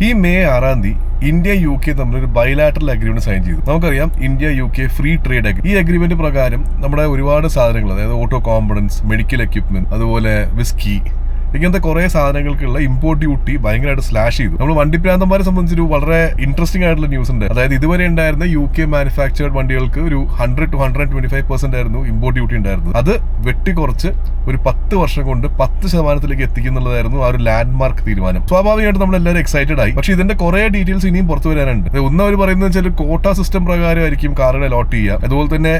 ഈ May 6 India UK തമ്മിലൊരു bilateral agreement sign ചെയ്തു. നമുക്കറിയാം India UK free trade agreement. ഈ അഗ്രിമെന്റ് പ്രകാരം നമ്മുടെ ഒരുപാട് സാധനങ്ങൾ, അതായത് ഓട്ടോ കോമ്പണൻസ്, മെഡിക്കൽ എക്യുപ്മെന്റ്, അതുപോലെ വിസ്കി, ഇങ്ങനത്തെ കുറെ സാധനങ്ങൾക്കുള്ള ഇമ്പോർട്ട് ഡ്യൂട്ടി ഭയങ്കരമായിട്ട് സ്ലാഷ് ചെയ്തു. നമ്മൾ വണ്ടിപ്രാന്തന്മാരെ സംബന്ധിച്ചൊരു വളരെ ഇൻട്രസ്റ്റിംഗ് ആയിട്ടുള്ള ന്യൂസ് ഉണ്ട്. അതായത് ഇതുവരെ ഉണ്ടായിരുന്ന UK മാനുഫാക്ചേർഡ് വണ്ടികൾക്ക് ഒരു 100 to 125% ആയിരുന്നു ഇമ്പോർട്ട് ഡ്യൂട്ടി ഉണ്ടായിരുന്നത്. അത് വെട്ടിക്കുറച്ച് ഒരു 10 വർഷം കൊണ്ട് 10% എത്തിക്കുന്നുള്ളതായിരുന്നു ആ ഒരു ലാൻഡ് മാർക്ക് തീരുമാനം. സ്വാഭാവികമായിട്ട് നമ്മൾ എല്ലാവരും എക്സൈറ്റഡ് ആയി. പക്ഷെ ഇതിന്റെ കുറെ ഡീറ്റെയിൽസ് ഇനിയും പുറത്തു വരാനുണ്ട്. ഒന്ന് അവർ പറയുന്നത് വെച്ചാൽ കോട്ട സിസ്റ്റം പ്രകാരമായിരിക്കും കാറുകൾ അലോട്ട് ചെയ്യുക. അതുപോലെ തന്നെ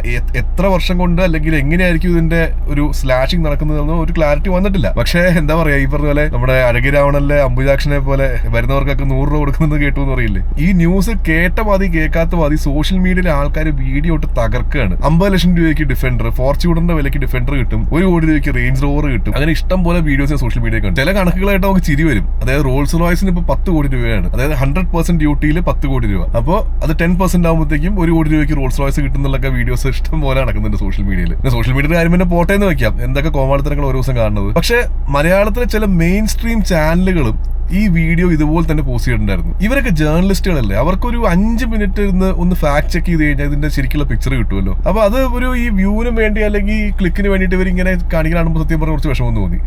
എത്ര വർഷം കൊണ്ട് അല്ലെങ്കിൽ എങ്ങനെയായിരിക്കും ഇതിന്റെ ഒരു സ്ലാഷിംഗ് നടക്കുന്നതെന്ന് ഒരു ക്ലാരിറ്റി വന്നിട്ടില്ല. പക്ഷേ എന്താ പറയാ, ഈ പറഞ്ഞ പോലെ നമ്മുടെ അഴകിരാവണല്ലേ അംബുജാക്ഷനെ പോലെ വരുന്നവർക്കൊക്കെ 100 രൂപ കൊടുക്കുന്നത് കേട്ടു എന്ന് പറയില്ലേ. ഈ ന്യൂസ് കേട്ട പാതി കേൾക്കാത്ത പാതി സോഷ്യൽ മീഡിയയിലെ ആൾക്കാർ വീഡിയോ ഇട്ട് തകർക്കുകയാണ്. 50 ലക്ഷം രൂപയ്ക്ക് ഡിഫൻഡർ, ഫോർച്യൂണറിന്റെ വിലയ്ക്ക് ഡിഫൻഡർ കിട്ടും, 1 കോടി രൂപയ്ക്ക് റേഞ്ച് റോവർ കിട്ടും. അങ്ങനെ ഇഷ്ടം പോലെ വീഡിയോസ് സോഷ്യൽ മീഡിയ കണ്ടു. ചില കണക്കുകളായിട്ട് നമുക്ക് ചിരി വരും. അതായത് റോൾസ് റോയ്സിന് ഇപ്പൊ 10 കോടി രൂപയാണ്. അതായത് 100% ഡ്യൂട്ടിയിൽ 10 കോടി രൂപ. അപ്പോൾ അത് 10% ആകുമ്പോഴത്തേക്കും 1 കോടി രൂപയ്ക്ക് റോൾസ് റോയ്സ് കിട്ടുന്നുള്ളൊക്കെ വീഡിയോസ് ഇഷ്ടം പോലെ നടക്കുന്നുണ്ട് സോഷ്യൽ മീഡിയയിൽ. സോഷ്യൽ മീഡിയയുടെ കാര്യം തന്നെ പോട്ടെ എന്ന് വെക്കാം, എന്തൊക്കെ കോമാളിത്തരങ്ങൾ ഓരോ ദിവസം കാണുന്നത്. പക്ഷേ മലയാളത്തിലെ ചില മെയിൻ സ്ട്രീം ചാനലുകളും ഈ വീഡിയോ ഇതുപോലെ തന്നെ പോസ്റ്റ് ചെയ്തിട്ടുണ്ടായിരുന്നു. ഇവരൊക്കെ ജേർണലിസ്റ്റുകളല്ലേ, അവർക്കൊരു 5 മിനിറ്റ് ഇരുന്ന് ഒന്ന് ഫാക്ട് ചെക്ക് ചെയ്ത് കഴിഞ്ഞാൽ ഇതിന്റെ ശരിക്കുള്ള പിക്ചർ കിട്ടുമല്ലോ. അപ്പൊ അത് ഒരു ഈ വ്യൂവിന് വേണ്ടി അല്ലെങ്കിൽ ക്ലിക്കിന് വേണ്ടിയിട്ട് ഇവർ ഇങ്ങനെ കാണിക്കാനാകുമ്പോൾ സത്യം പറഞ്ഞ കുറച്ച് വിഷമം തോന്നി.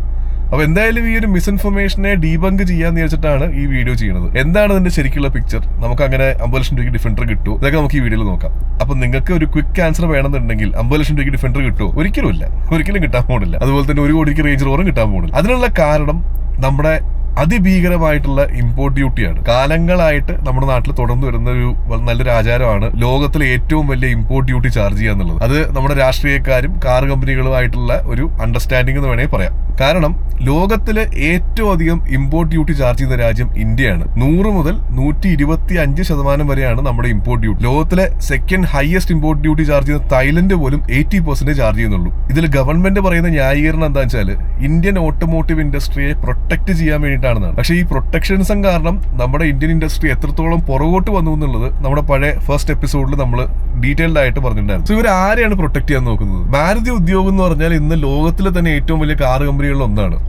അപ്പൊ എന്തായാലും ഈ ഒരു മിസ്ഇൻഫർമേഷനെ ഡീബങ്ക് ചെയ്യാന്ന് വിചാരിച്ചിട്ടാണ് ഈ വീഡിയോ ചെയ്യുന്നത്. എന്താണ് ഇതിന്റെ ശരിക്കുള്ള പിക്ചർ, നമുക്ക് അങ്ങനെ 50 ലക്ഷം രൂപയ്ക്ക് ഡിഫൻഡർ കിട്ടുമോ, ഇതൊക്കെ നമുക്ക് ഈ വീഡിയോയിൽ നോക്കാം. അപ്പൊ നിങ്ങൾക്ക് ഒരു ക്വിക്ക് ആൻസർ വേണമെന്നുണ്ടെങ്കിൽ 50 ലക്ഷം രൂപയ്ക്ക് ഡിഫൻഡർ കിട്ടുമോ? ഒരിക്കലും കിട്ടാൻ പോകുന്നില്ല. അതുപോലെ തന്നെ 1 കോടിക്ക് റേഞ്ച് റോവറും കിട്ടാൻ പോകുന്നില്ല. അതിനുള്ള കാരണം നമ്മുടെ അതിഭീകരമായിട്ടുള്ള ഇമ്പോർട്ട് ഡ്യൂട്ടിയാണ്. കാലങ്ങളായിട്ട് നമ്മുടെ നാട്ടിൽ തുടർന്നു വരുന്ന ഒരു നല്ലൊരു ആചാരമാണ് ലോകത്തിലെ ഏറ്റവും വലിയ ഇമ്പോർട്ട് ഡ്യൂട്ടി ചാർജ് ചെയ്യുക എന്നുള്ളത്. അത് നമ്മുടെ രാഷ്ട്രീയക്കാരും കാർ കമ്പനികളുമായിട്ടുള്ള ഒരു അണ്ടർസ്റ്റാൻഡിംഗ് എന്ന് വേണമെങ്കിൽ പറയാം. കാരണം ലോകത്തിലെ ഏറ്റവും അധികം ഇമ്പോർട്ട് ഡ്യൂട്ടി ചാർജ് ചെയ്യുന്ന രാജ്യം ഇന്ത്യയാണ്. 100 മുതൽ 125% വരെയാണ് നമ്മുടെ ഇമ്പോർട്ട് ഡ്യൂട്ടി. ലോകത്തിലെ second highest import duty charge ചെയ്യുന്ന തായ്ലൻഡ് പോലും 80% ചാർജ് ചെയ്യുന്നുള്ളൂ. ഇതിൽ ഗവൺമെന്റ് പറയുന്ന ന്യായീകരണം എന്താണെന്ന് വെച്ചാൽ ഇന്ത്യൻ ഓട്ടോമോട്ടീവ് ഇൻഡസ്ട്രിയെ പ്രൊട്ടക്ട് ചെയ്യാൻ വേണ്ടിയിട്ടാണ്. പക്ഷേ ഈ പ്രൊട്ടക്ഷനിസം കാരണം നമ്മുടെ ഇന്ത്യൻ ഇൻഡസ്ട്രി എത്രത്തോളം പുറകോട്ട് വന്നു എന്നുള്ളത് നമ്മുടെ പഴയ ഫസ്റ്റ് എപ്പിസോഡിൽ നമ്മൾ ഡീറ്റെയിൽഡ് ആയിട്ട് പറഞ്ഞിട്ടുണ്ടായിരുന്നു. സോ ഇവർ ആരെയാണ് പ്രൊട്ടക്ട് ചെയ്യാൻ നോക്കുന്നത്? മാരുതി ഉദ്യോഗം എന്ന് പറഞ്ഞാൽ ഇന്ന് ലോകത്തിലെ തന്നെ ഏറ്റവും വലിയ കാർ കമ്പനികളിൽ ഒന്നാണ്.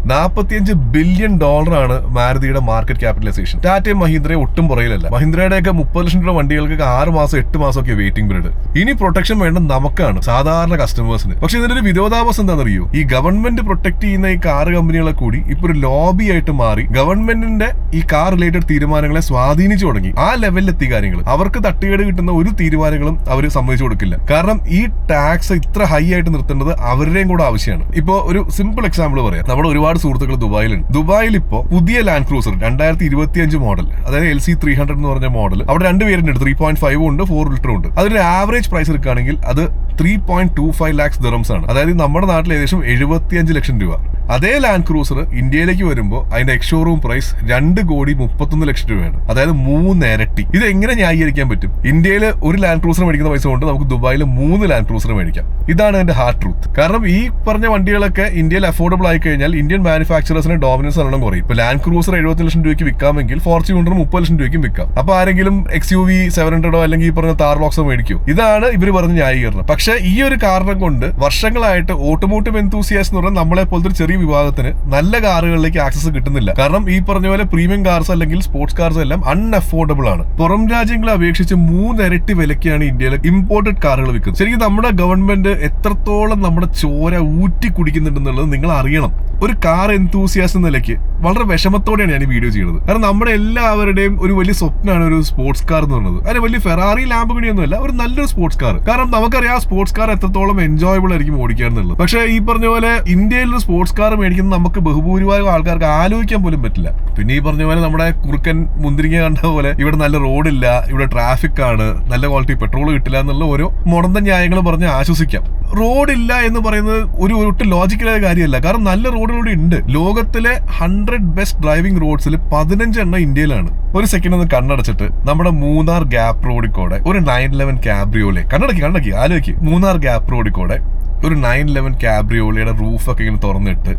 $45 ബില്യൺ ആണ് മാരുതിയുടെ മാർക്കറ്റ് ക്യാപിറ്റലൈസേഷൻ. ടാറ്റയും മഹീന്ദ്രയെ ഒട്ടും പുറയിലല്ല. മഹീന്ദ്രയുടെയൊക്കെ 30 ലക്ഷം രൂപ വണ്ടികൾക്ക് 6 മാസം 8 മാസമൊക്കെ വെയിറ്റിംഗ് പീരീഡ്. ഇനി പ്രൊട്ടക്ഷൻ വേണ്ട നമുക്കാണ്, സാധാരണ കസ്റ്റമേഴ്സിന്. പക്ഷെ ഇതിന്റെ ഒരു വിരോധാഭാസം എന്താണെന്നറിയോ? ഈ ഗവൺമെന്റ് പ്രൊട്ടക്ട് ചെയ്യുന്ന ഈ കാർ കമ്പനികളെ കൂടി ഇപ്പൊ ഒരു ലോബി ആയിട്ട് മാറി ഗവൺമെന്റിന്റെ ഈ കാർ റിലേറ്റഡ് തീരുമാനങ്ങളെ സ്വാധീനിച്ചു തുടങ്ങി. ആ ലെവലിൽ എത്തി കാര്യങ്ങൾ. അവർക്ക് തട്ടുകേട് കിട്ടുന്ന ഒരു തീരുമാനങ്ങളും അവർ സമ്മതിച്ചു കൊടുക്കില്ല. കാരണം ഈ ടാക്സ് ഇത്ര ഹൈ ആയിട്ട് നിർത്തേണ്ടത് അവരുടെയും കൂടെ ആവശ്യമാണ്. ഇപ്പൊ ഒരു സിമ്പിൾ എക്സാമ്പിൾ പറയാം. നമ്മുടെ ഒരുപാട് സുഹൃത്തുക്കൾ ദുബായിലുണ്ട്. ദുബായിൽ ഇപ്പോ പുതിയ ലാൻഡ് ക്രൂസർ 2025 മോഡൽ, അതായത് LC300 എന്ന് പറഞ്ഞ മോഡൽ, അവിടെ 2 വേരിയന്റ് ഉണ്ട്. 3.5 ഉണ്ട്, 4 ലിറ്റർ ഉണ്ട്. അതിന്റെ ആവറേജ് പ്രൈസ് എടുക്കുകയാണെങ്കിൽ അത് 3.25 ലാക്സ് ദിറംസ് ആണ്. അതായത് നമ്മുടെ നാട്ടിൽ ഏകദേശം 75 ലക്ഷം രൂപ. അതേ ലാൻഡ് ക്രൂസർ ഇന്ത്യയിലേക്ക് വരുമ്പോൾ അതിന്റെ എക്സ്ഷോറൂം പ്രൈസ് 2.31 ലക്ഷം രൂപയാണ്. അതായത് 3 ഇരട്ടി. ഇത് എങ്ങനെ ന്യായീകരിക്കാൻ പറ്റും? ഇന്ത്യയിൽ ഒരു ലാൻഡ് ക്രൂസർ മേടിക്കുന്ന പൈസ കൊണ്ട് നമുക്ക് ദുബായിൽ 3 ലാൻഡ് ക്രൂസർ മേടിക്കാം. ഇതാണ് അതിന്റെ ഹാർഡ് ട്രൂത്ത്. കാരണം ഈ പറഞ്ഞ വണ്ടികളൊക്കെ ഇന്ത്യയിൽ അഫോർഡബിൾ ആയി കഴിഞ്ഞാൽ ഇന്ത്യൻ മാനുഫാക്ചറേഴ്സിന് ഡോമിനൻസ് നല്ലോണം കുറയും. ഇപ്പൊ ലാൻഡ് ക്രൂസർ 70 ലക്ഷം രൂപയ്ക്ക് വിൽക്കാമെങ്കിൽ ഫോർച്യൂണർ 30 ലക്ഷം രൂപയ്ക്കും വിൽക്കാം. അപ്പൊ ആരെങ്കിലും XUV 700 അല്ലെങ്കിൽ ഈ പറഞ്ഞ താർലോക്സോ മേടിക്കോ? ഇതാണ് ഇവർ പറഞ്ഞ ന്യായീകരണം. പക്ഷേ ഈ ഒരു കാരണം കൊണ്ട് വർഷങ്ങളായിട്ട് ഓട്ടോമോട്ടീവ് എന്തൂസിയാസ്റ്റ് എന്ന് പറഞ്ഞാൽ നമ്മളെ പോലത്തെ ചെറിയ വിഭാഗത്തിന് നല്ല കാറുകളിലേക്ക് ആക്സസ് കിട്ടുന്നില്ല. കാരണം ഈ പറഞ്ഞ പോലെ പ്രീമിയം കാർസ് അല്ലെങ്കിൽ സ്പോർട്സ് കാർസ് എല്ലാം അൺഅഫോർഡബിൾ ആണ്. പുറം രാജ്യങ്ങളെ അപേക്ഷിച്ച് 3 ഇരട്ടി വിലക്കാണ് ഇന്ത്യയിലെ ഇമ്പോർട്ടഡ് കാറുകൾ വിൽക്കുന്നത്. ശരിക്കും നമ്മുടെ ഗവൺമെന്റ് എത്രത്തോളം നമ്മുടെ ചോര ഊറ്റി കുടിക്കുന്നുണ്ടെന്നുള്ളത് നിങ്ങൾ അറിയണം. ഒരു കാർ എന്തൂസിയാസ്റ്റ് എന്ന നിലയ്ക്ക് വളരെ വിഷമത്തോടെയാണ് ഞാൻ ഈ വീഡിയോ ചെയ്യുന്നത്. കാരണം നമ്മുടെ എല്ലാവരുടെയും ഒരു വലിയ സ്വപ്നമാണ് ഒരു സ്പോർട്സ് കാർ എന്ന് പറയുന്നത്. അതിന് വലിയ ഫെറാറി ലാംബോർഗിനി ഒന്നുമല്ല, ഒരു നല്ലൊരു സ്പോർട്സ് കാർ. കാരണം നമുക്കറിയാം സ്പോർട്സ് കാർ എത്രത്തോളം എൻജോയബിൾ ആയിരിക്കും ഓടിക്കുക എന്നുള്ളത്. പക്ഷേ ഈ പറഞ്ഞ പോലെ ഇന്ത്യയിൽ ഒരു സ്പോർട്സ് കാർ മേടിക്കുന്നത് നമുക്ക് ബഹുഭൂരിഭാഗം ആൾക്കാർക്ക് ആലോചിക്കാൻ പോലും പറ്റില്ല. പിന്നെ ഈ പറഞ്ഞ പോലെ നമ്മുടെ കുറുക്കൻ മുന്തിരിങ്ങ കണ്ട പോലെ ഇവിടെ നല്ല റോഡില്ല, ഇവിടെ ട്രാഫിക് ആണ്, നല്ല ക്വാളിറ്റി പെട്രോൾ കിട്ടില്ല എന്നുള്ള ഓരോ മുടന്ത ന്യായങ്ങൾ പറഞ്ഞ് ആശ്വസിക്കാം. റോഡില്ല എന്ന് പറയുന്നത് ഒരു ഒട്ടും ലോജിക്കലായ കാര്യമല്ല. കാരണം നല്ല റോഡുകളുടെ ഉണ്ട്. ലോകത്തിലെ 100 ബെസ്റ്റ് ഡ്രൈവിംഗ് റോഡ്സിൽ 15 എണ്ണം ഇന്ത്യയിലാണ്. ഒരു സെക്കൻഡ് ഒന്ന് കണ്ണടച്ചിട്ട് നമ്മുടെ മൂന്നാർ ഗ്യാപ്പ് റോഡിൽ കൂടെ ഒരു 911 കാബ്രിയോലെ കണ്ണടക്കി ആലോചിക്ക്. മൂന്നാർ ഗ്യാപ്പ് റോഡിൽ കൂടെ ഒരു 911 കാബ്രിയോലയുടെ റൂഫൊക്കെ ഇങ്ങനെ തുറന്നിട്ട്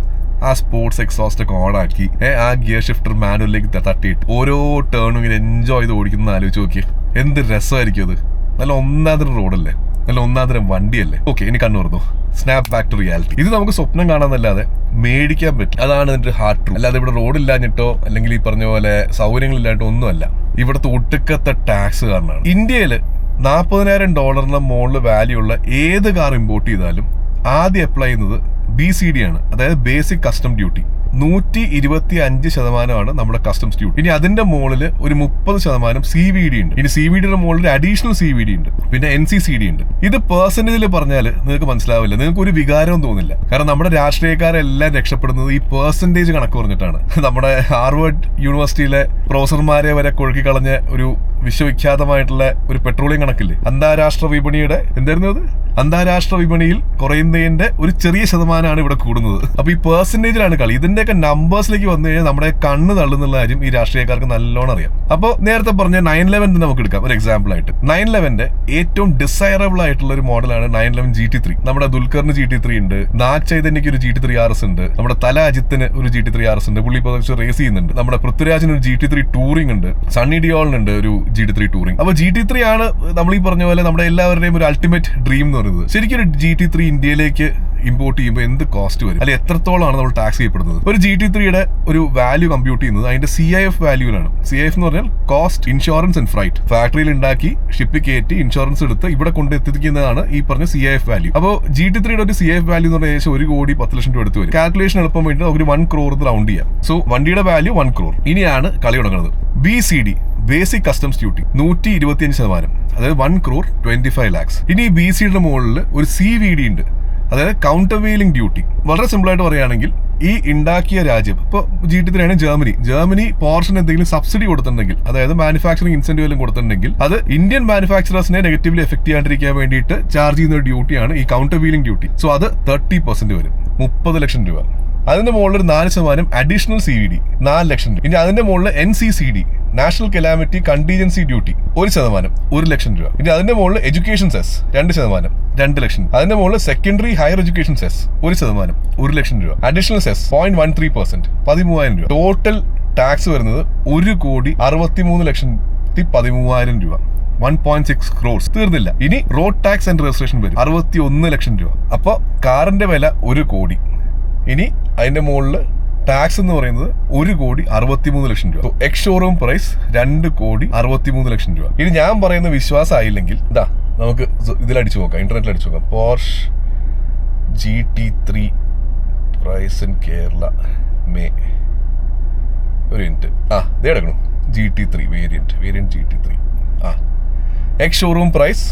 ആ സ്പോർട്സ് എക്സോസ്റ്റ് ഒക്കെ ഓണാക്കി ആ ഗിയർ ഷിഫ്റ്റർ മാനുവലിലേക്ക് തട്ടിയിട്ട് ഓരോ ടേണും ഇങ്ങനെ എൻജോയ് ചെയ്ത് ഓടിക്കുന്ന ആലോചിച്ച് നോക്കി. എന്ത് രസമായിരിക്കും അത്. നല്ല ഒന്നാമതൊരു റോഡല്ലേ. നല്ല ഒന്നാം തരം വണ്ടിയല്ലേ. ഓക്കെ, ഇനി കണ്ണുറന്നു. Snap back to reality. ഇത് നമുക്ക് സ്വപ്നം കാണാന്നല്ലാതെ മേടിക്കാൻ പറ്റും. അതാണ് ഇതിന്റെ ഹാർഡ് ട്രൂ. അല്ലാതെ ഇവിടെ റോഡില്ലാഞ്ഞിട്ടോ അല്ലെങ്കിൽ ഈ പറഞ്ഞ പോലെ സൗകര്യങ്ങളില്ലാഞ്ഞിട്ടോ ഒന്നുമല്ല. ഇവിടുത്തെ ഒടുക്കത്തെ ടാക്സ് കാരണമാണ്. ഇന്ത്യയിൽ $40,000 മുകളിൽ വാല്യൂ ഉള്ള ഏത് കാർ ഇമ്പോർട്ട് ചെയ്താലും ആദ്യം അപ്ലൈ ചെയ്യുന്നത് BCD ആണ്, അതായത് ബേസിക് കസ്റ്റം ഡ്യൂട്ടി. 125% നമ്മുടെ കസ്റ്റംസ് ഡ്യൂട്ടി. ഇനി അതിന്റെ മുകളിൽ ഒരു 30% CVD ഉണ്ട്. ഇനി CVDയുടെ മുകളിൽ അഡീഷണൽ CVD ഉണ്ട്, പിന്നെ NCCD ഉണ്ട്. ഇത് പെർസെന്റേജിൽ പറഞ്ഞാൽ നിങ്ങൾക്ക് മനസ്സിലാവില്ല, നിങ്ങൾക്ക് ഒരു വികാരവും തോന്നില്ല. കാരണം നമ്മുടെ രാഷ്ട്രീയക്കാരെല്ലാം രക്ഷപ്പെടുന്നത് ഈ പെർസെന്റേജ് കണക്ക് പറഞ്ഞിട്ടാണ്. നമ്മുടെ ഹാർവേർഡ് യൂണിവേഴ്സിറ്റിയിലെ പ്രൊഫസർമാരെ വരെ കൊഴുക്കി കളഞ്ഞ ഒരു വിശ്വവിഖ്യാതമായിട്ടുള്ള ഒരു പെട്രോളിയം കണക്കില്ലേ, അന്താരാഷ്ട്ര വിപണിയുടെ എന്തായിരുന്നു അത്, അന്താരാഷ്ട്ര വിപണിയിൽ കുറയുന്നതിന്റെ ഒരു ചെറിയ ശതമാനമാണ് ഇവിടെ കൂടുന്നത്. അപ്പൊ ഈ പെർസെന്റേജിലാണ് കളി. ഇതിന്റെയൊക്കെ നമ്പേഴ്സിലേക്ക് വന്നു കഴിഞ്ഞാൽ നമ്മുടെ കണ്ണ് തള്ളുന്നുള്ള കാര്യം ഈ രാഷ്ട്രീയക്കാർക്ക് നല്ലോണം അറിയാം. അപ്പോൾ നേരത്തെ പറഞ്ഞ 911 നമുക്ക് എടുക്കാം ഒരു എക്സാമ്പിൾ ആയിട്ട്. 911 ഏറ്റവും ഡിസൈറബിൾ ആയിട്ടുള്ള ഒരു മോഡലാണ് 911 GT3. നമ്മുടെ ദുൽഖറിന് GT3 ഉണ്ട്, നാഗ് ചൈതന്യക്ക് ഒരു GT3 RS ഉണ്ട്, നമ്മുടെ തല അജിത്തിന് ഒരു GT3 RS ഉണ്ട്, പുള്ളി ഇപ്പോൾ റേസ് ചെയ്യുന്നുണ്ട്. നമ്മുടെ പൃഥ്വിരാജിന് ഒരു GT3 ടൂറിംഗ് ഉണ്ട്, സണ്ണി ഡിയോളിനുണ്ട് ഒരു GT3 ടൂറിംഗ്. അപ്പൊ GT3 ആണ് നമ്മൾ ഈ പറഞ്ഞ പോലെ നമ്മുടെ എല്ലാവരുടെയും ഒരു അൾട്ടിമേറ്റ് ഡ്രീം എന്ന് പറയുന്നത്. ശരിക്കും ഒരു GT3 ഇന്ത്യയിലേക്ക് ഇമ്പോർട്ട് ചെയ്യുമ്പോൾ എന്ത് കോസ്റ്റ് വരും, അല്ലെങ്കിൽ എത്രത്തോളമാണ് നമ്മൾ ടാക്സ് ചെയ്യപ്പെടുന്നത്? ഒരു GT3യുടെ ഒരു വാല്യൂ കമ്പ്യൂട്ട് ചെയ്യുന്നത് അതിന്റെ CIF വാല്യൂലാണ്. CIF എന്ന് പറഞ്ഞാൽ കോസ്റ്റ്, ഇൻഷുറൻസ് ആൻഡ് ഫ്രൈറ്റ്. ഫാക്ടറിയിൽ ഉണ്ടാക്കി ഷിപ്പിൽ കയറ്റി ഇൻഷുറൻസ് എടുത്ത് ഇവിടെ കൊണ്ട് എത്തിക്കുന്നതാണ് ഈ പറഞ്ഞ CIF വാല്യൂ. അപ്പോൾ GT3യുടെ ഒരു CIF വാല്യൂ എന്ന് പറഞ്ഞാൽ ഏകദേശം 1,10,00,000 രൂപ എടുത്ത് വരും. കാൽക്കുലേഷൻ എളുപ്പം വേണ്ടി ഒരു 1 crore റൗണ്ട് ചെയ്യാം. സോ വണ്ടിയുടെ വാല്യൂ 1 crore. ഇനിയാണ് കളി തുടങ്ങുന്നത്. BCD ബേസിക് കസ്റ്റംസ് ഡ്യൂട്ടി 125%, അതായത് 1,25 lakhs. ഇനി BCDയുടെ മുകളിൽ ഒരു CVD ഉണ്ട്, അതായത് കൗണ്ടർ വെയിലിംഗ് ഡ്യൂട്ടി. വളരെ സിമ്പിൾ ആയിട്ട് പറയുകയാണെങ്കിൽ ഈ ഉണ്ടാക്കിയ രാജ്യം, ഇപ്പോൾ GT3 ആണ് ജർമ്മനി പോർഷൻ എന്തെങ്കിലും സബ്സിഡി കൊടുത്തിട്ടുണ്ടെങ്കിൽ, അതായത് മാനുഫാക്ചറിംഗ് ഇൻസെന്റീവ് എല്ലാം കൊടുത്തിട്ടുണ്ടെങ്കിൽ അത് ഇന്ത്യൻ മാനുഫാക്ചറേഴ്സിനെ നെഗറ്റീവ്ലി എഫക്ട് ചെയ്യാണ്ടിരിക്കാൻ വേണ്ടിയിട്ട് ചാർജ് ചെയ്യുന്ന ഒരു ഡ്യൂട്ടിയാണ് ഈ കൗണ്ടർ വെയിലിംഗ് ഡ്യൂട്ടി. സോ അത് 30% വരും, 30 ലക്ഷം രൂപ. അതിന്റെ മുകളിൽ ഒരു 4% അഡീഷണൽ CVD 4 ലക്ഷം രൂപ. ഇനി അതിന്റെ മുകളിൽ NCCD നാഷണൽ കെലാമിറ്റി കണ്ടീജൻസി ഡ്യൂട്ടി 1%, 1 ലക്ഷം രൂപ. ഇനി അതിന്റെ മുകളിൽ എഡ്യൂക്കേഷൻ സെസ് 2%, 2 ലക്ഷം. അതിന്റെ മുകളിൽ സെക്കൻഡറി ഹയർ എഡ്യൂക്കേഷൻ സെസ് 1%, 1 ലക്ഷം രൂപ. അഡീഷണൽ സെസ് 0.13%, 13,000 രൂപ. ടോട്ടൽ ടാക്സ് വരുന്നത് 1,63,13,000 രൂപ. 1.6 crores. തീർന്നില്ല. ഇനി റോഡ് ടാക്സ് ആൻഡ് രജിസ്ട്രേഷൻ വരും 61 ലക്ഷം രൂപ. അപ്പൊ കാറിന്റെ വില 1 കോടി. ഇനി അതിന്റെ മുകളിൽ ടാക്സ് എന്ന് പറയുന്നത് 1,63 ലക്ഷം രൂപ. എക്സ് ഷോറൂം പ്രൈസ് 2,63 ലക്ഷം രൂപ. ഇനി ഞാൻ പറയുന്ന വിശ്വാസമായില്ലെങ്കിൽ ഇതാ നമുക്ക് ഇതിലടിച്ചു നോക്കാം, ഇന്റർനെറ്റിൽ അടിച്ചു നോക്കാം. Porsche GT3 price in Kerala മേ. ഒരു മിനിറ്റ്. ഇതേ എടുക്കണം. GT3 variant GT3. Ex showroom price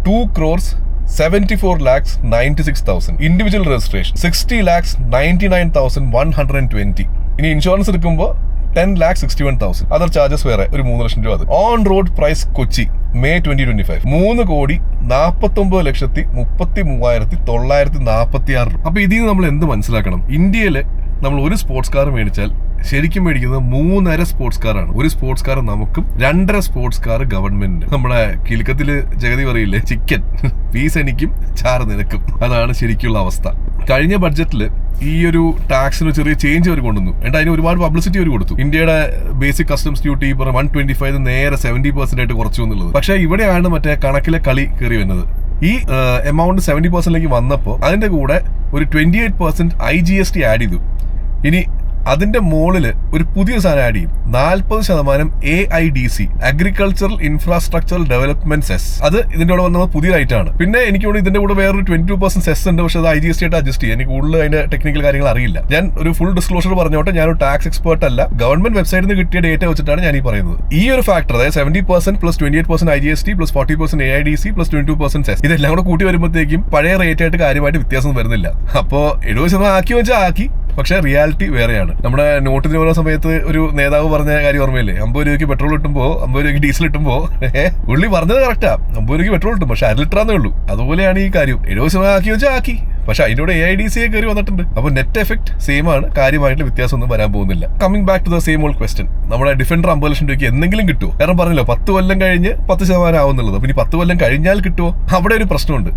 2,74,96,000. Individual registration 60,99,120. ഇനി ഇൻഷുറൻസ് എടുക്കുമ്പോൾ 10,61,000. അതർ ചാർജസ് വേറെ ഒരു 3 ലക്ഷം രൂപ. On road price Kochi May 2025 3,49,33,946. അപ്പൊ ഇതിൽ നമ്മൾ എന്ത് മനസ്സിലാക്കണം? ഇന്ത്യയില് നമ്മൾ ഒരു സ്പോർട്സ് കാർ മേടിച്ചാൽ ശരിക്കും മേടിക്കുന്നത് 3.5 സ്പോർട്സ് കാറാണ്. ഒരു സ്പോർട്സ് കാർ നമുക്കും 2.5 സ്പോർട്സ് കാർ ഗവൺമെന്റിന്. നമ്മുടെ കിലുക്കത്തില് ജഗതി പറയില്ലേ, ചിക്കൻ പീസ് എനിക്കും ചാറ് നിനക്കും. അതാണ് ശരിക്കുള്ള അവസ്ഥ. കഴിഞ്ഞ ബഡ്ജറ്റില് ഈ ഒരു ടാക്സിന് ചെറിയ ചേഞ്ച് അവർ കൊണ്ടുവന്നു. എന്നിട്ട് അതിന് ഒരുപാട് പബ്ലിസിറ്റി അവർ കൊടുത്തു. ഇന്ത്യയുടെ ബേസിക് കസ്റ്റംസ് ഡ്യൂട്ടി 125 നേരെ 70% ആയിട്ട് കുറച്ചു എന്നുള്ളത്. പക്ഷെ ഇവിടെയാണ് മറ്റേ കണക്കിലെ കളി കയറി വരുന്നത്. ഈ എമൗണ്ട് 70%ലേക്ക് വന്നപ്പോൾ അതിന്റെ കൂടെ ഒരു 28% IGST ആഡ് ചെയ്തു. ഇനി അതിന്റെ മുകളില് ഒരു പുതിയ സാധനം ആഡ് ചെയ്യും. 40% AIDC agricultural infrastructural development cess. അത് ഇതിന്റെ കൂടെ വന്നത് പുതിയ ഐറ്റാണ്. പിന്നെ എനിക്ക് തോന്നുന്നു ഇതിന്റെ കൂടെ വേറൊരു 22% സെസ് ഉണ്ട്. പക്ഷെ അത് IGST ആയിട്ട് അഡ്ജസ്റ്റ് ചെയ്യും. എനിക്ക് കൂടുതൽ അതിന്റെ ടെക്നിക്കൽ കാര്യങ്ങൾ അറിയില്ല. ഞാൻ ഒരു ഫുൾ ഡിസ്ക്ലോഷർ പറഞ്ഞോട്ടെ, ഞാനൊരു ടാക്സ് എക്സ്പേർട്ട് അല്ല. ഗവൺമെന്റ് വെബ്സൈറ്റിൽ നിന്ന് കിട്ടിയ ഡേറ്റ വെച്ചിട്ടാണ് ഞാൻ ഈ പറയുന്നത്. ഈ ഒരു ഫാക്ടർ, അതായത് 70% plus 28% IGST plus 40% AIDC plus 22% cess, ഇതെല്ലാം കൂടെ കൂട്ടി വരുമ്പോഴത്തേക്കും പഴയ റേറ്റ് ആയിട്ട് കാര്യമായിട്ട് വ്യത്യാസം വരുന്നില്ല. അപ്പോ 70% ആക്കി വെച്ചാൽ ആക്കി, പക്ഷെ റിയാലിറ്റി വേറെയാണ്. നമ്മുടെ നോട്ടിന് വരുന്ന സമയത്ത് ഒരു നേതാവ് പറഞ്ഞ കാര്യം ഓർമ്മയില്ലേ? 50 രൂപയ്ക്ക് പെട്രോൾ കിട്ടുമ്പോ 50 രൂപയ്ക്ക് ഡീസൽ കിട്ടുമ്പോ ഉള്ളി പറഞ്ഞത് കറക്റ്റാ, 50 രൂപയ്ക്ക് പെട്രോൾ കിട്ടും, പക്ഷെ 1 ലിറ്ററാന്നേ ഉള്ളൂ. അതുപോലെയാണ് ഈ കാര്യം. 70% ആക്കി വെച്ചാൽ ആക്കി, പക്ഷെ അതിനോട് AIDC കയറി വന്നിട്ടുണ്ട്. അപ്പൊ നെറ്റ് എഫക്ട് സെയിം ആണ്, കാര്യമായിട്ടുള്ള വ്യത്യാസമൊന്നും വരാൻ പോകുന്നില്ല. Coming back to the same old question, നമ്മുടെ ഡിഫൻഡർ 50 ലക്ഷം രൂപയ്ക്ക് എന്തെങ്കിലും കിട്ടുമോ? കാരണം പറഞ്ഞല്ലോ 10 കൊല്ലം കഴിഞ്ഞ് 10% ആവുന്നുള്ളത്. അപ്പൊ ഇനി 10 കൊല്ലം കഴിഞ്ഞാൽ കിട്ടുമോ? അവിടെ ഒരു പ്രശ്നമുണ്ട്.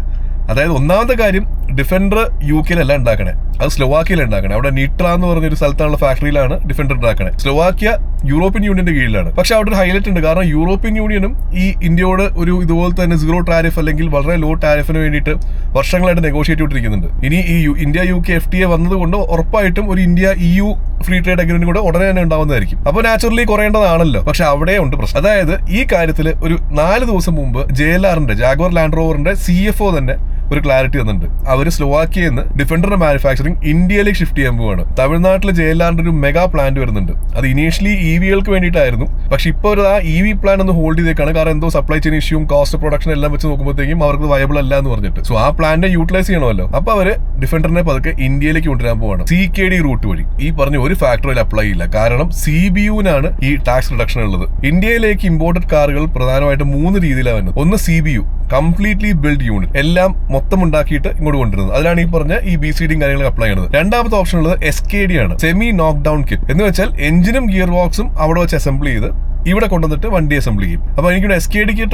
അതായത് ഒന്നാമത്തെ കാര്യം, ഡിഫൻഡർ UK-ലല്ല ഉണ്ടാക്കണേ, അത് സ്ലോവാക്യയിലാണ് ഉണ്ടാക്കണേ. അവിടെ നിട്ര എന്ന് പറഞ്ഞൊരു സ്ഥലത്താണുള്ള ഫാക്ടറിയിലാണ് ഡിഫൻഡർ ഉണ്ടാക്കണേ. സ്ലോവാക്യ യൂറോപ്യൻ യൂണിയന്റെ കീഴിലാണ്. പക്ഷെ അവിടെ ഒരു ഹൈലൈറ്റ് ഉണ്ട്, കാരണം യൂറോപ്യൻ യൂണിയനും ഈ ഇന്ത്യയോട് ഒരു ഇതുപോലെ തന്നെ 0 ടാരിഫ് അല്ലെങ്കിൽ വളരെ ലോ ടാരിഫിന് വേണ്ടിയിട്ട് വർഷങ്ങളായിട്ട് നെഗോഷിയേറ്റ് ചെയ്തിരിക്കുന്നുണ്ട്. ഇനി ഈ ഇന്ത്യ UK FTA വന്നതുകൊണ്ട് ഉറപ്പായിട്ടും ഒരു India EU free trade agreement കൂടെ ഉടനെ തന്നെ ഉണ്ടാവുന്നതായിരിക്കും. അപ്പോൾ നാച്ചുറലി കുറയേണ്ടതാണല്ലോ. പക്ഷെ അവിടെ ഉണ്ട് പ്രശ്നം. അതായത് ഈ കാര്യത്തിൽ ഒരു 4 ദിവസം മുമ്പ് JLRന്റെ ജാഗ്വർ ലാൻഡ് റോവറിന്റെ CFO തന്നെ ഒരു ക്ലാരിറ്റി തന്നിട്ടുണ്ട്. അവര് സ്ലോവാക്യയിൽ നിന്ന് ഡിഫൻഡറിന്റെ മാനുഫാക്ചറിങ് ഇന്ത്യയിലേക്ക് ഷിഫ്റ്റ് ചെയ്യാൻ പോവാണ്. തമിഴ്നാട്ടിൽ JLRന്റെ ഒരു മെഗാ പ്ലാന്റ് വരുന്നുണ്ട്. അത് ഇനീഷ്യലി EVകൾക്ക് വേണ്ടിയിട്ടായിരുന്നു. പക്ഷെ ഇപ്പോൾ ഒരു ആ EV പ്ലാൻ ഒന്ന് ഹോൾഡ് ചെയ്തേക്കാണ്. കാരണം എന്തോ സപ്ലൈ ചെയിൻ ഇഷ്യൂവും കോസ്റ്റ് ഓഫ് പ്രൊഡക്ഷൻ എല്ലാം വെച്ച് നോക്കുമ്പോഴത്തേക്കും അവർക്ക് വയബിൾ അല്ല എന്ന് പറഞ്ഞിട്ട്. സോ ആ പ്ലാന്റിനെ യൂട്ടിലൈസ് ചെയ്യണമല്ലോ. അപ്പൊ അവര് ഡിഫൻഡറിനെ പതുക്കെ ഇന്ത്യയിലേക്ക് കൊണ്ടുവരാൻ പോവാണ്. CKD റൂട്ട് വഴി. ഈ പറഞ്ഞ ഒരു ഫാക്ടറിയിൽ അപ്ലൈ ചെയ്യില്ല. കാരണം CBUനാണ് ഈ ടാക്സ് റിഡക്ഷൻ ഉള്ളത്. ഇന്ത്യയിലേക്ക് ഇമ്പോർട്ടഡ് കാറുകൾ പ്രധാനമായിട്ട് 3 രീതിയിലാണ് വരുന്നത്. ഒന്ന് CBU, കംപ്ലീറ്റ്ലി ബിൽഡ് യൂണിറ്റ്, എല്ലാം മൊത്തം ഉണ്ടാക്കിയിട്ട് ഇങ്ങോട്ട് കൊണ്ടുവരുന്നത്. അതിലാണ് ഈ പറഞ്ഞ ഈ BCDയും കാര്യങ്ങളൊക്കെ അപ്ലൈ ചെയ്യുന്നത്. രണ്ടാമത്തെ ഓപ്ഷൻ ഉള്ളത് SKD ആണ്, സെമി നോക്ക് ഡൗൺ കിറ്റ്. എന്ന് വെച്ചാൽ എഞ്ചിനും ഗിയർ ബോക്സും അവിടെ വെച്ച് അസംബിൾ ചെയ്ത് ഇവിടെ കൊണ്ടുവന്നിട്ട് വണ്ടി അസംബിൾ ചെയ്യും. അപ്പൊ എനിക്കിവിടെ SKDക്ക്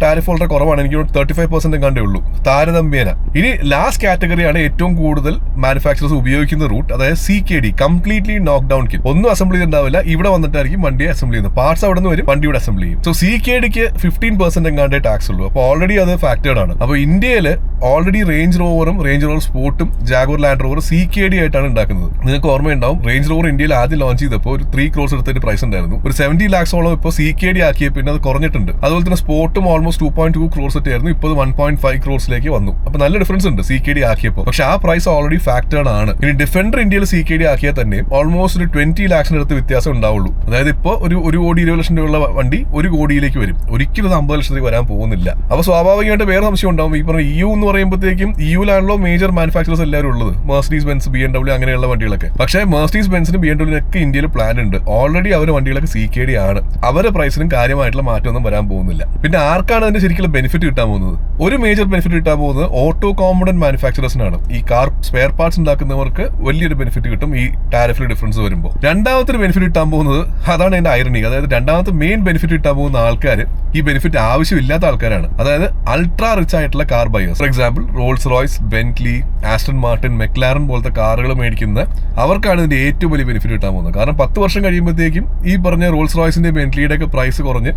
ടാരിഫ് വളരെ കുറവാണ്. എനിക്ക് 35% കണ്ടേ ഉള്ളൂ താരതമ്യേന. ഇനി ലാസ്റ്റ് കാറ്റഗറിയാണ് ഏറ്റവും കൂടുതൽ മാനുഫാക്ചറേഴ്സ് ഉപയോഗിക്കുന്ന റൂട്ട്, അതായത് CKD, കംപ്ലീറ്റ്ലി നോക്ക് ഡൗൺ കിറ്റ്. ഒന്നും അസംബിൾ ചെയ്തിട്ടുണ്ടാവില്ല, ഇവിടെ വന്നിട്ടായിരിക്കും വണ്ടിയെ അസംബിൾ ചെയ്യുന്നത്. പാർട്സ് അവിടെ നിന്ന് വരും, വണ്ടിയുടെ അസംബിൾ ചെയ്യും. സോ CKDക്ക് 15% എങ്ങാണ്ടേ ടാക്സ് ഉള്ളൂ. അപ്പോൾ ഓൾറെഡി അത് ഫാക്ടേഡ് ആണ്. അപ്പോൾ ഇന്ത്യയിൽ ഓൾറെഡി റേഞ്ച് റോവറും റേഞ്ച് റോവർ സ്പോർട്ടും ജാഗ്വർ ലാൻഡ് റോവർ CKD ആയിട്ടാണ് ഉണ്ടാക്കുന്നത്. നിങ്ങൾക്ക് ഓർമ്മയുണ്ടാവും, റേഞ്ച് റോവർ ഇന്ത്യയിൽ ആദ്യം ലോഞ്ച് ചെയ്തപ്പോൾ ഒരു 3 crores എടുത്തിട്ട് പ്രൈസ് ഉണ്ടായിരുന്നു. ഒരു 70 lakhs ഇപ്പോൾ CKD ആക്കിയ പിന്നെ അത് കുറഞ്ഞിട്ടുണ്ട്. അതുപോലെ തന്നെ സ്പോർട്ടും ഓൾമോസ്റ്റ് 2.2 crores ആയിരുന്നു. ഇപ്പോൾ 1.5 crores വന്നു. അപ്പൊ നല്ല ഡിഫറൻസ് ഉണ്ട് CKD ആക്കിയപ്പോൾ. പക്ഷെ ആ പ്രൈസ് ഓൾറെഡി ഫാക്ടേഡ് ആണ്. ഇനി ഡിഫൻഡർ ഇന്ത്യയിൽ CKD ആക്കിയാൽ തന്നെ ഓൾമോസ്റ്റ് ഒരു 20 lakhs അടുത്ത് വ്യത്യാസം ഉണ്ടാവുള്ളൂ. അതായത് ഇപ്പോൾ ഒരു 1,20,00,000 രൂപയുള്ള വണ്ടി 1 കോടിയിലേക്ക് വരും. ഒരിക്കലും 50 ലക്ഷത്തേക്ക് വരാൻ പോകുന്നില്ല. അപ്പൊ സ്വാഭാവികമായിട്ട് വേറെ സംശയം ഉണ്ടാവും. ഈ പറഞ്ഞ EU എന്ന് പറയുമ്പോഴത്തേക്കും EUലാണല്ലോ മേജർ മാനുഫാക്ചറേഴ്സ് എല്ലാവരും ഉള്ളത്, മെർസിഡീസ് ബെൻസ്, BMW അങ്ങനെയുള്ള വണ്ടികളൊക്കെ. പക്ഷേ മെർസിഡീസ് ബെൻസിനും BMWനൊക്കെ ഇന്ത്യയിൽ പ്ലാൻ ഉണ്ട്. ഓൾറെഡി അവരുടെ വണ്ടികളൊക്കെ CKD ആണ്. അവരുടെ പ്രൈസിനും കാര്യമായിട്ടുള്ള മാറ്റമൊന്നും വരാൻ പോകുന്നില്ല. പിന്നെ ആർക്കാണ് അതിന്റെ ശരിക്കും ബെനിഫിറ്റ് കിട്ടാൻ പോകുന്നത്? ഒരു മേജർ ബെനിഫിറ്റ് കിട്ടാൻ പോകുന്നത് ഓട്ടോ കോമ്പണന്റ് മാനുഫാക്ചറേഴ്സിനാണ്. ഈ കാർ സ്പെയർ പാർട്സ് ഉണ്ടാക്കുന്നവർക്ക് വലിയൊരു ബെനിഫിറ്റ് കിട്ടും ഈ ടാരിഫിൽ ഡിഫറൻസ് വരുമ്പോൾ. രണ്ടാമത്തെ ബെനിഫിറ്റ് കിട്ടാൻ പോകുന്നത്, അതാണ് അതിന്റെ ഐറണി, അതായത് രണ്ടാമത്തെ മെയിൻ ബെനിഫിറ്റ് കിട്ടാൻ പോകുന്ന ആൾക്കാർ ഈ ബെനിഫിറ്റ് ആവശ്യമില്ലാത്ത ആൾക്കാരാണ്. അതായത് അൾട്രാ റിച്ച് ആയിട്ടുള്ള car buyers. For example Rolls Royce, Bentley, Aston Martin, McLaren പോലത്തെ കാറുകൾ മേടിക്കുന്ന അവർക്കാണ് ഇതിന്റെ ഏറ്റവും വലിയ ബെനിഫിറ്റ് കിട്ടാൻ പോകുന്നത്. കാരണം 10 വർഷം കഴിയുമ്പോഴത്തേക്കും ഈ പറഞ്ഞ റോൾസ് റോയ്സിന്റെ ബെന്റ്ലിയുടെ ഒക്കെ പ്രൈസ് കുറഞ്ഞ്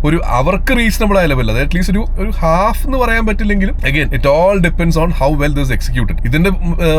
ഒരു അവർക്ക് റീസണബിൾ ആയ ലെവൽ, അതായത് അറ്റ്ലീസ്റ്റ് ഒരു ഹാഫ് എന്ന് പറയാൻ പറ്റില്ലെങ്കിലും again it all depends on how well this executed. ഇതിന്റെ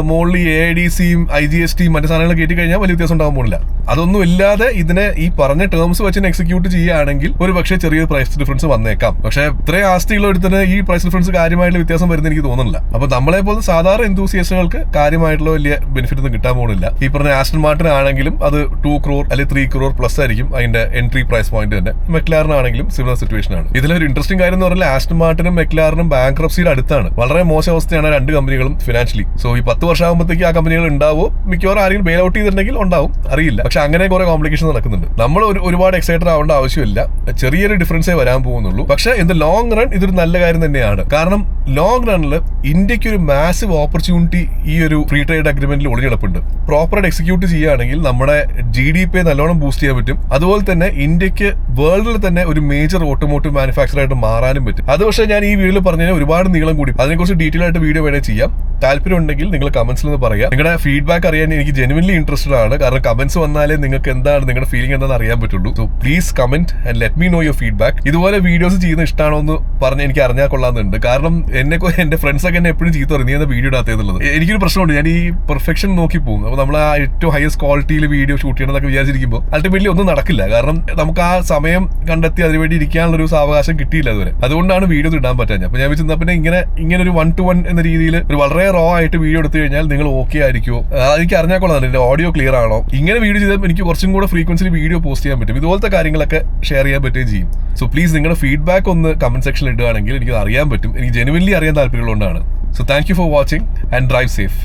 മുകളിൽ AIDCയും IGSTയും മറ്റു സാധനങ്ങൾ കയറ്റി കഴിഞ്ഞാൽ വലിയ വ്യത്യാസം ഉണ്ടാകാൻ പോകില്ല. അതൊന്നും ഇല്ലാതെ ഇതിനെ ഈ പറഞ്ഞ ടേംസ് വെച്ച് എക്സിക്യൂട്ട് ചെയ്യുകയാണെങ്കിൽ ഒരു പക്ഷേ ചെറിയ പ്രൈസ് ഡിഫറൻസ് വന്നേക്കാം. പക്ഷേ ഇത്രയും ആസ്തിയുള്ള എടുത്തിന് ഈ പ്രൈസ് ഡിഫറൻസ് കാര്യമായിട്ടുള്ള വ്യത്യാസം വരുന്ന എനിക്ക് തോന്നുന്നില്ല. അപ്പൊ നമ്മളെ പോലെ സാധാരണ എന്തൂസിയസ്റ്റുകൾക്ക് കാര്യമായിട്ടുള്ള വലിയ ബെനിഫിറ്റ് ഒന്നും കിട്ടാൻ പോകുന്നില്ല. ഈ പറഞ്ഞ ആസ്റ്റൺ മാർട്ടിൻ ആണെങ്കിലും അത് 2 crore അല്ലെങ്കിൽ 3 crore പ്ലസ് ആയിരിക്കും അതിന്റെ എൻട്രി പ്രൈസ് പോയിന്റ് തന്നെ. മെക്ലാരൻ ആണെങ്കിലും സിമിലർ സിറ്റുവേഷൻ ആണ്. ഇതിലൊരു ഇൻട്രസ്റ്റിംഗ് കാര്യം എന്ന് പറഞ്ഞാൽ ആസ്റ്റൺ മാർട്ടിനും മെക്ലാരനും ബാങ്ക്രപ്സിയുടെ അടുത്താണ്. വളരെ മോശം അവസ്ഥയാണ് രണ്ട് കമ്പനികളും ഫിനാൻഷ്യലി. സോ ഈ 10 വർഷം ആകുമ്പോഴത്തേക്ക് ആ കമ്പനികൾ ഉണ്ടാവോ, മിക്കവാറും ആരെങ്കിലും ബെയിൽ ഔട്ട് ചെയ്തിട്ടുണ്ടെങ്കിൽ ഉണ്ടാവും, അറിയില്ല. പക്ഷെ അങ്ങനെ കുറെ കോംപ്ലിക്കേഷൻ നടക്കുന്നുണ്ട്. നമ്മൾ ഒരുപാട് എക്സൈറ്റഡ് ആവേണ്ട ആവശ്യമില്ല. ചെറിയൊരു ഡിഫറൻസേ വരാൻ പോകുന്നുള്ളൂ. പക്ഷെ ഇൻ ദ ലോങ് റൺ ഇതൊരു നല്ല കാര്യം തന്നെയാണ്. കാരണം ലോങ് റണ്ണിൽ ഇന്ത്യക്ക് ഒരു മാസീവ് ഓപ്പർച്യൂണിറ്റി ഈ ഒരു ഫ്രീ ട്രേഡ് അഗ്രിമെന്റിൽ ഒളിഞ്ഞിടപ്പുണ്ട്. പ്രോപ്പറായിട്ട് എക്സിക്യൂട്ട് ചെയ്യുകയാണെങ്കിൽ നമ്മുടെ GDP നല്ലോണം ബൂസ്റ്റ് ചെയ്യാൻ പറ്റും. അതുപോലെ തന്നെ ഇന്ത്യക്ക് വേൾഡിൽ തന്നെ ഒരു മേജർ ഓട്ടോമോട്ടീവ് മാനുഫാക്ചർ ആയിട്ട് മാറാനും പറ്റും. അത് പക്ഷേ ഞാൻ ഈ വീഡിയോയിൽ പറഞ്ഞാൽ ഒരുപാട് നീളം കൂടി. അതിനെക്കുറിച്ച് ഡീറ്റെയിൽ ആയിട്ട് വീഡിയോ വേണേൽ ചെയ്യാം. താല്പര്യം ഉണ്ടെങ്കിൽ നിങ്ങൾ കമന്റ്സിൽ നിന്ന് പറയാം. നിങ്ങളുടെ ഫീഡ്ബാക്ക് അറിയാൻ എനിക്ക് ജെനുവിൻലി ഇൻട്രസ്റ്റഡ് ആണ്. കാരണം കമന്റ്സ് വന്നാലേ നിങ്ങൾക്ക് എന്താണ് നിങ്ങളുടെ ഫീലിംഗ് എന്താണെന്ന് അറിയാൻ പറ്റുള്ളൂ. So please comment and let me no your feedback. ഇതുപോലെ വീഡിയോസ് ചെയ്യുന്ന ഇഷ്ടമാണോ എന്ന് പറഞ്ഞ് എനിക്ക് അറിഞ്ഞാൽ കൊള്ളാമെന്നുണ്ട്. കാരണം എന്റെ ഫ്രണ്ട്സ് ഒക്കെ എന്നെ എപ്പോഴും ചീത്ത പറയും, നീ എന്താ വീഡിയോ ഇടാത്തതെന്നുള്ളത്. എനിക്കൊരു പ്രശ്നമുണ്ട്, ഞാൻ ഈ പെർഫെക്ഷൻ നോക്കി പോകും. അപ്പോൾ നമ്മൾ ആ ഏറ്റവും ഹയസ്റ്റ് ക്വാളിറ്റിയിൽ വീഡിയോ ഷൂട്ട് ചെയ്യണമെന്നൊക്കെ വിചാരിച്ചിരിക്കുമ്പോൾ അൾട്ടിമേറ്റ്ലി ഒന്നും നടക്കില്ല. കാരണം നമുക്ക് ആ സമയം കണ്ടെത്തി അതിനുവേണ്ടി ഇരിക്കാനുള്ളൊരു സാവകാശം കിട്ടിയില്ല അതുവരെ. അതുകൊണ്ടാണ് വീഡിയോസ് ഇടാൻ പറ്റാഞ്ഞത്. അപ്പോൾ ഞാൻ വെച്ചാൽ പിന്നെ ഇങ്ങനെ ഒരു 1-to-1 എന്ന രീതിയിൽ ഒരു വളരെ റോ ആയിട്ട് വീഡിയോ എടുത്തു കഴിഞ്ഞാൽ നിങ്ങൾ ഓക്കെ ആയിരിക്കുമോ, എനിക്ക് അറിഞ്ഞാൽ കൊള്ളാം എന്റെ ഓഡിയോ ക്ലിയർ ആണോ. ഇങ്ങനെ വീഡിയോ ചെയ്താൽ എനിക്ക് കുറച്ചും കൂടെ ഫ്രീക്വൻസിയിൽ വീഡിയോ പോസ്റ്റ് ചെയ്യാൻ പറ്റും. ഇതുപോലത്തെ കാര്യങ്ങളൊക്കെ ഷെയർ ചെയ്യാൻ പറ്റുകയും ചെയ്യും. സോ പ്ലീസ് നിങ്ങളുടെ ഫീഡ്ബാക്ക് ഒന്ന് കമന്റ് സെക്ഷനിൽ ഇടുകയാണെങ്കിൽ എനിക്ക് അറിയാൻ പറ്റും. എനിക്ക് ജെനുവിൻലി അറിയാൻ താല്പര്യമുള്ളതുകൊണ്ടാണ്. So thank you for watching and drive safe.